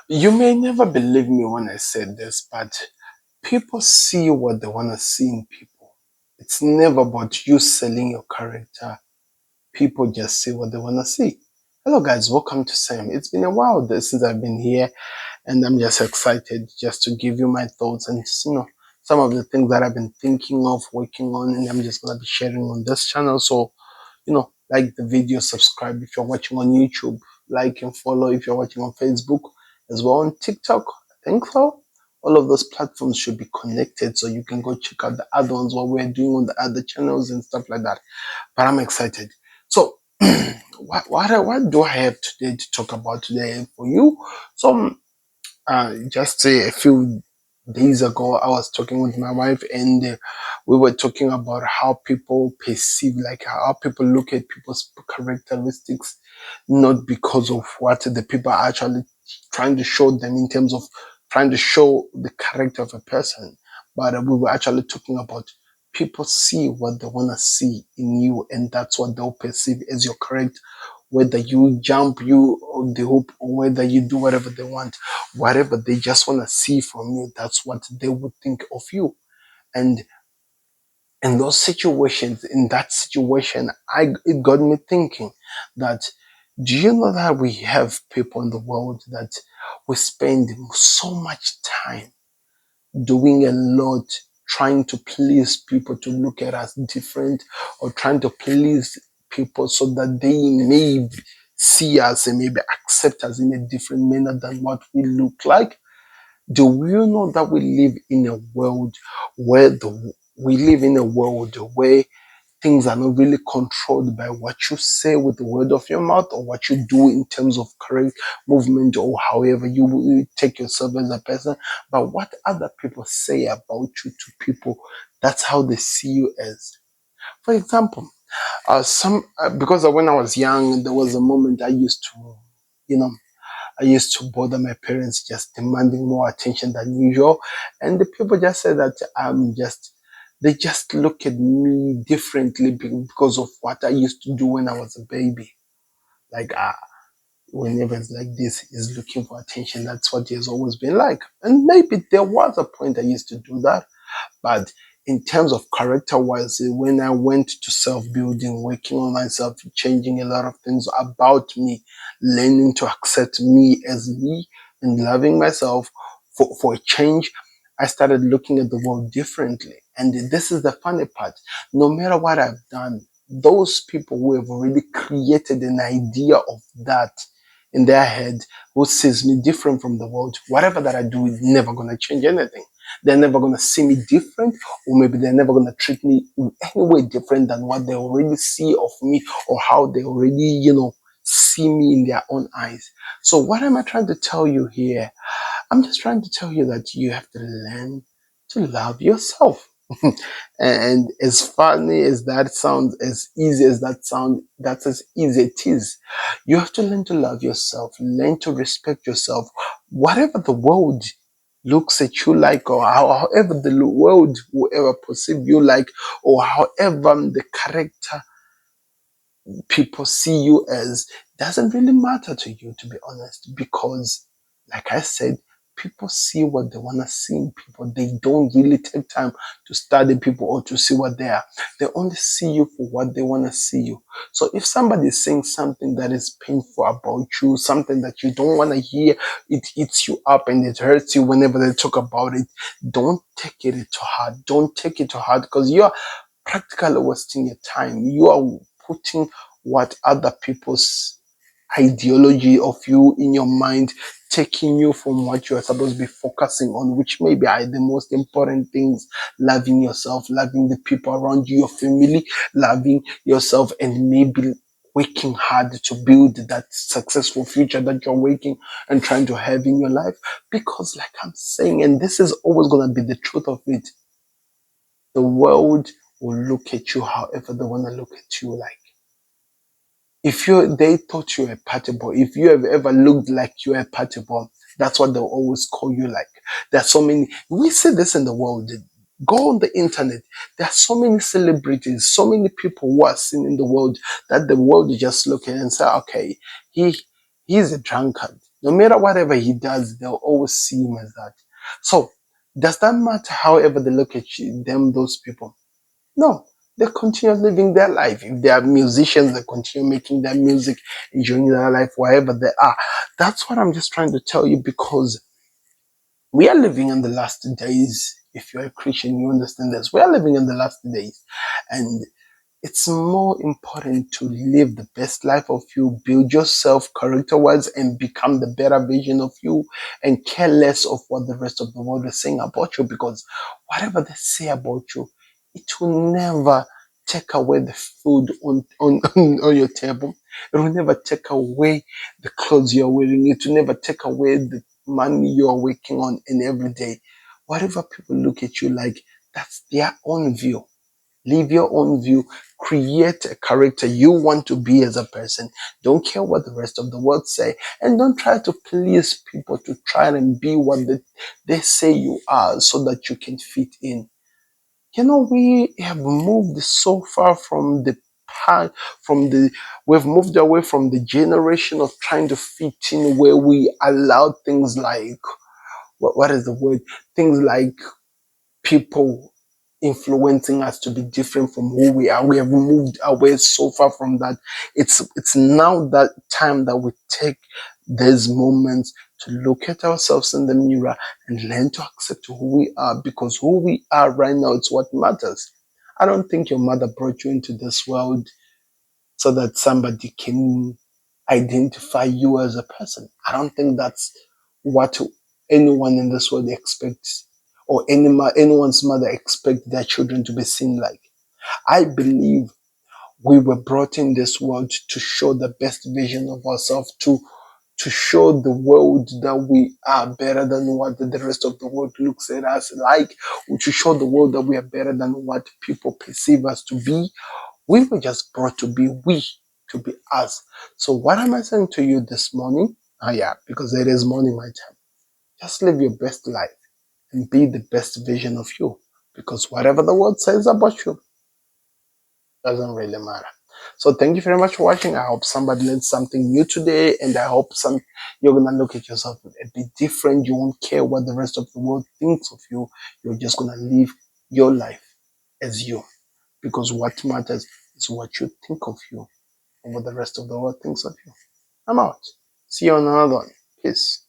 You may never believe me when I said this, but people see what they want to see in people. It's never about you selling your character. People just see what they want to see. Hello, guys. Welcome to Sam. It's been a while since I've been here, and I'm just excited just to give you my thoughts and some of the things that I've been thinking of working on, and I'm just gonna be sharing on this channel. So like the video, subscribe if you're watching on YouTube, like and follow if you're watching on Facebook, as well on TikTok. I think so. All of those platforms should be connected so you can go check out the other ones, what we're doing on the other channels and stuff like that. But I'm excited. So, what do I have today to talk about today for you? So, just a few days ago, I was talking with my wife, and we were talking about how people perceive, like how people look at people's characteristics, not because of what the people are actually trying to show them in terms of trying to show the character of a person, but we were actually talking about people see what they want to see in you, and that's what they'll perceive as your character. Whether you jump, you on the hoop, or whether you do whatever they want, whatever they just want to see from you, that's what they would think of you. And in those situations, in that situation, it got me thinking that, do you know that we have people in the world that we spend so much time doing a lot, trying to please people to look at us different, or trying to please people so that they may see us and maybe accept us in a different manner than what we look like? Do you know that we live in a world where things are not really controlled by what you say with the word of your mouth, or what you do in terms of correct movement, or however you take yourself as a person, but what other people say about you to people. That's how they see you as. For example, some because when I was young, there was a moment you know, I used to bother my parents, just demanding more attention than usual. And the people just said that they just look at me differently because of what I used to do when I was a baby. Like, whenever it's like this, he's looking for attention. That's what he has always been like. And maybe there was a point I used to do that. But in terms of character wise, when I went to self building, working on myself, changing a lot of things about me, learning to accept me as me and loving myself for a change, I started looking at the world differently. And this is the funny part. No matter what I've done, those people who have already created an idea of that in their head, who sees me different from the world, whatever that I do is never going to change anything. They're never going to see me different, or maybe they're never going to treat me in any way different than what they already see of me, or how they already, see me in their own eyes. So what am I trying to tell you here? I'm just trying to tell you that you have to learn to love yourself. And as funny as that sounds, as easy as that sounds, that's as easy it is. You have to learn to love yourself, learn to respect yourself. Whatever the world looks at you like, or however the world will ever perceive you like, or however the character people see you as, doesn't really matter to you, to be honest, because like I said, people see what they want to see in people. They don't really take time to study people or to see what they are. They only see you for what they want to see you. So if somebody is saying something that is painful about you, something that you don't want to hear, it eats you up and it hurts you whenever they talk about it, don't take it to heart. Don't take it to heart, because you're practically wasting your time. You are putting what other people's ideology of you in your mind, taking you from what you are supposed to be focusing on, which maybe are the most important things: loving yourself, loving the people around you, your family, loving yourself, and maybe working hard to build that successful future that you're working and trying to have in your life. Because like I'm saying, and this is always going to be the truth of it, the world will look at you however they want to look at you like. If they thought you were a party boy, if you have ever looked like you're a party boy, that's what they'll always call you like. There are so many, we see this in the world. Go on the internet. There are so many celebrities, so many people who are seen in the world that the world just look at and say, okay, he's a drunkard. No matter whatever he does, they'll always see him as that. So, does that matter however they look at them, those people? No. They continue living their life. If they are musicians, they continue making their music, enjoying their life wherever they are. That's what I'm just trying to tell you, because we are living in the last days. If you're a Christian, you understand this. We are living in the last days. And it's more important to live the best life of you, build yourself character wise, and become the better version of you, and care less of what the rest of the world is saying about you, because whatever they say about you, it will never take away the food on your table. It will never take away the clothes you're wearing. It will never take away the money you're working on in every day. Whatever people look at you like, that's their own view. Live your own view. Create a character you want to be as a person. Don't care what the rest of the world say. And don't try to please people to try and be what they say you are so that you can fit in. You know, we have moved so far from the part, we've moved away from the generation of trying to fit in, where we allow things like, what is the word? Things like people influencing us to be different from who we are. We have moved away so far from that. It's now that time that we take these moments to look at ourselves in the mirror and learn to accept who we are, because who we are right now is what matters. I don't think your mother brought you into this world so that somebody can identify you as a person. I don't think that's what anyone in this world expects, or anyone's mother expects their children to be seen like. I believe we were brought in this world to show the best version of ourselves, to show the world that we are better than what the rest of the world looks at us like, or to show the world that we are better than what people perceive us to be. We were just brought to be to be us. So what am I saying to you this morning? Yeah, because it is morning my time. Just live your best life and be the best version of you. Because whatever the world says about you doesn't really matter. So thank you very much for watching. I hope somebody learned something new today, and I hope you're gonna look at yourself a bit different. You won't care what the rest of the world thinks of you. You're just gonna live your life as you. Because what matters is what you think of you, and what the rest of the world thinks of you. I'm out. See you on another one. Peace.